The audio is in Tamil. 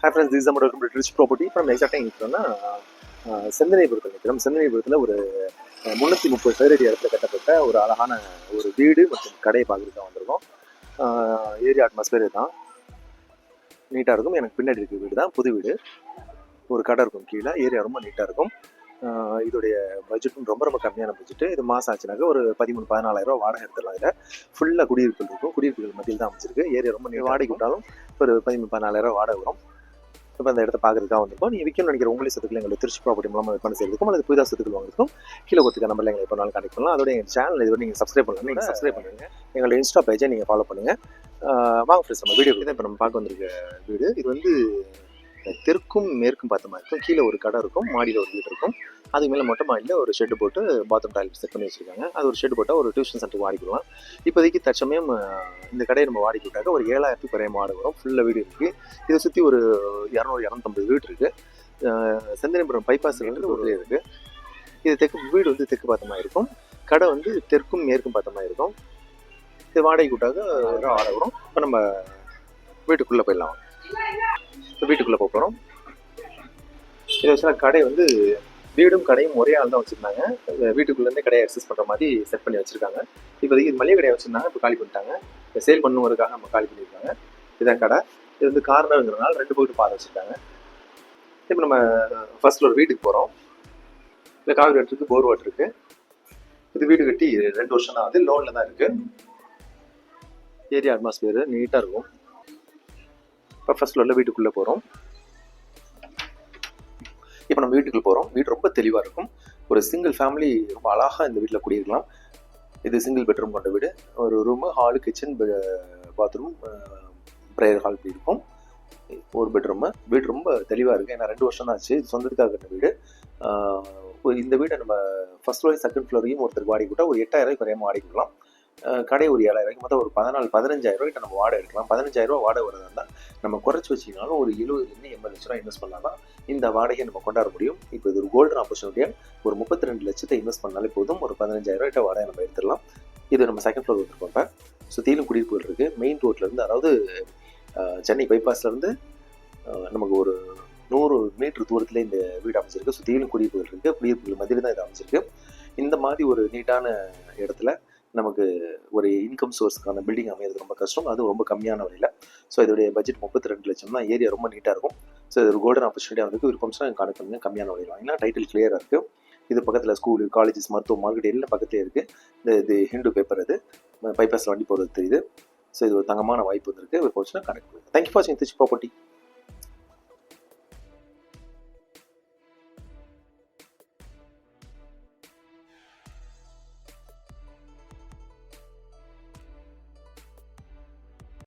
ஹாய் ஃப்ரெண்ட்ஸ், திஸ் நம்ம வெல்கம் டு ரிச் ப்ராப்பர்ட்டி. இப்போ நம்ம எக்ஸாக்டாக நிற்கிறோம்னா செந்தனைபுரத்தில் நிற்கிறோம். செந்தனைபுரத்தில் ஒரு 330 சதுரடி இடத்துல கட்டப்பட்ட ஒரு அழகான ஒரு வீடு மற்றும் கடையை பார்க்குறதுக்கு வந்திருக்கோம். ஏரியா அட்மாஸ்பியர் தான் நீட்டாக இருக்கும். எனக்கு பின்னாடி இருக்க வீடு தான் புது வீடு. ஒரு கடை இருக்கும் கீழே. ஏரியா ரொம்ப நீட்டாக இருக்கும். இதோடைய பட்ஜெட்டும் ரொம்ப ரொம்ப கம்மியான பட்ஜெட்டு. இது மாதம் ஆச்சுனாக்க ஒரு 13-14 வாடகை எடுத்துடலாம். இதில் ஃபுல்லாக குடியிருப்புகள் இருக்கும். குடியிருப்புகள் மத்தியில் தான் அமைச்சிருக்கு. ஏரியா ரொம்ப வாடகை விட்டாலும் ஒரு 13-14 வாடகை வரும். இப்போ அந்த இடத்த பார்க்குறதுக்காக வந்திருக்கோம். நீங்கள் விற்கணும்னு நினைக்கிற உங்களை சொத்துக்கள் எங்களை திருச்சி ப்ராப்பர்ட்டி மூலமாக விற்பனை செய்யறதுக்கும் அல்லது புதிதாக சொத்துக்கள் வாங்குறதுக்கும் கீழே கொடுத்துக்க நம்பரில் எங்களை எப்போனாலும் கனெக்ட் பண்ணலாம். அதோட எங்கள் சேனல் இது நீங்கள் சப்ஸ்கிரைப் பண்ணலாம். நீங்கள் சப்ஸ்கிரைப் பண்ணுங்க. எங்களோட இன்ஸ்டா பேஜை நீங்கள் ஃபாலோ பண்ணுங்கள். வாங்க ஃப்ரெண்ட்ஸ், நம்ம வீடியோ தான் இப்போ நம்ம பார்க்க வந்திருக்க வீடு. இது வந்து தெற்கும் மேற்கும் பார்த்த மாதிரி இருக்கும். கீழே ஒரு கடை இருக்கும், மாடியில் ஒரு வீடு இருக்கும். அதுக்கு மேலே மொட்டை மாடியில் ஒரு ஷெட்டு போட்டு பாத்ரூம் டாய்லெட் செட் பண்ணி வச்சுருக்காங்க. அது ஒரு ஷெட்டு போட்டால் ஒரு டியூஷன் சென்டருக்கு வாடிக்கலாம். இப்போதைக்கு தற்சமயம் இந்த கடையை நம்ம வாடிக்கி விட்டாக்க ஒரு 7,000 குறைய வாடகை வரும். ஃபுல்லாக வீடு இருக்குது. இதை சுற்றி ஒரு 200-250 வீடு இருக்குது. செந்தனைபுரம் பைபாஸ்லேருந்து ஒரு இருக்குது. இது வீடு வந்து தெற்கு பார்த்த மாதிரி இருக்கும். கடை வந்து தெற்கும் மேற்கும் பார்த்த மாதிரி இருக்கும். இது வாடகை விட்டாக்க வாடகை வரும். இப்போ நம்ம வீட்டுக்குள்ளே போயிடலாம். இப்போ வீட்டுக்குள்ளே போகிறோம். இதை வச்சுனா கடை வந்து வீடும் கடையும் ஒரே ஆள் தான் வச்சுருந்தாங்க. வீட்டுக்குள்ளேருந்தே கடையை அக்சஸ் பண்ணுற மாதிரி செட் பண்ணி வச்சுருக்காங்க. இப்போதைக்கு இது மளிகை கடையை வச்சுருந்தாங்க. இப்போ காலி பண்ணிட்டாங்க. இப்போ சேல் பண்ணுவதுக்காக நம்ம காலி பண்ணியிருக்காங்க. இதுதான் கடை. இது வந்து கார்னருங்கிறனால 2 போய்ட்டு பாதை வச்சுருக்காங்க. இப்போ நம்ம ஃபர்ஸ்ட் ஒரு வீட்டுக்கு போகிறோம். இல்லை காவிரி வாட்டர் இருக்குது, போர் வாட்டர் இருக்குது. இது வீடு கட்டி 2 வருஷம் தான் வந்து லோனில் தான் இருக்குது. ஏரியா அட்மாஸ்பியர் நீட்டாக இருக்கும். இப்போ ஃபர்ஸ்ட் ஃப்ளோரில் வீட்டுக்குள்ளே போகிறோம். இப்போ நம்ம வீட்டுக்குள்ள போகிறோம். வீடு ரொம்ப தெளிவாக இருக்கும். ஒரு சிங்கிள் ஃபேமிலி ரொம்ப அழகாக இந்த வீட்டில் குடியிருக்கலாம். இது சிங்கிள் பெட்ரூம் கொண்ட வீடு. ஒரு room, hall, kitchen, bathroom, prayer hall இப்படி இருக்கும். ஒரு பெட்ரூமு. வீடு ரொம்ப தெளிவாக இருக்குது. ஏன்னா 2 வருஷம் தான் ஆச்சு. இது சொந்தத்துக்காக கட்டின வீடு. இந்த வீடை நம்ம ஃபர்ஸ்ட் ஃப்ளோரையும் செகண்ட் ஃப்ளோரையும் ஒருத்தர் வாடகை விட்டால் ஒரு 8,000 குறையாமல் வாடகை விடலாம். கடை ஒரு 7,000 மொத்தம் ஒரு 14-15,000 நம்ம வாடகை எடுக்கலாம். 15,000 வாடகை வரதா இருந்தால் நம்ம குறைச்சி வச்சிங்கனாலும் ஒரு 70-80 லட்ச ரூபா இன்வெஸ்ட் பண்ணலாம். இந்த வாடகையை நம்ம கொண்டாட முடியும். இப்போ இது ஒரு கோல்டன் ஆப்பர்ச்சுனிட்டியாக ஒரு 32 லட்சத்தை இன்வெஸ்ட் பண்ணாலே போதும். ஒரு 15,000 வாடகை நம்ம எடுத்துடலாம். இது நம்ம செகண்ட் ஃப்ளோர் வந்துருக்கோம். இப்போ சுற்றிலும் குடியிருப்புகள் இருக்குது. மெயின் ரோட்லேருந்து, அதாவது சென்னை பைபாஸ்லேருந்து நமக்கு ஒரு 100 மீட்டர் தூரத்தில் இந்த வீடு அமைச்சிருக்கு. சுற்றிலும் குடியிருப்புகள் இருக்குது. குடியிருப்புகள் மத்தியில் தான் இது அமைச்சிருக்கு. இந்த மாதிரி ஒரு நீட்டான இடத்துல நமக்கு ஒரு இன்கம் சோர்ஸ்க்கான பில்டிங் அமைகிறது ரொம்ப கஷ்டம். அது ரொம்ப கம்மியான விலையில். ஸோ இதோடைய பட்ஜெட் 32 லட்சம் தான். ஏரியா ரொம்ப நீட்டாக இருக்கும். ஸோ இது ஒரு கோல்டன் ஆப்பர்ச்சுனிட்டியாக வந்து விருப்பம்னா கான்டெக்ட் பண்ணுங்க. கம்மியான விலையில் வாங்கினா டைட்டில் கிளியராக இருக்குது. இது பக்கத்தில் ஸ்கூலு, காலேஜஸ், மருத்துவம், மார்க்கெட் எல்லாம் பக்கத்துலேயே இருக்குது. இது ஹிந்து பேப்பர். இது பைபாஸில் வண்டி போகிறது தெரியுது. ஸோ இது ஒரு தங்கமான வாய்ப்பு வந்துருக்கு. விருப்பம்னா கான்டெக்ட் பண்ணுங்க. தேங்க்யூ ஃபார் வாட்சிங் திஸ் ப்ராப்பர்ட்டி.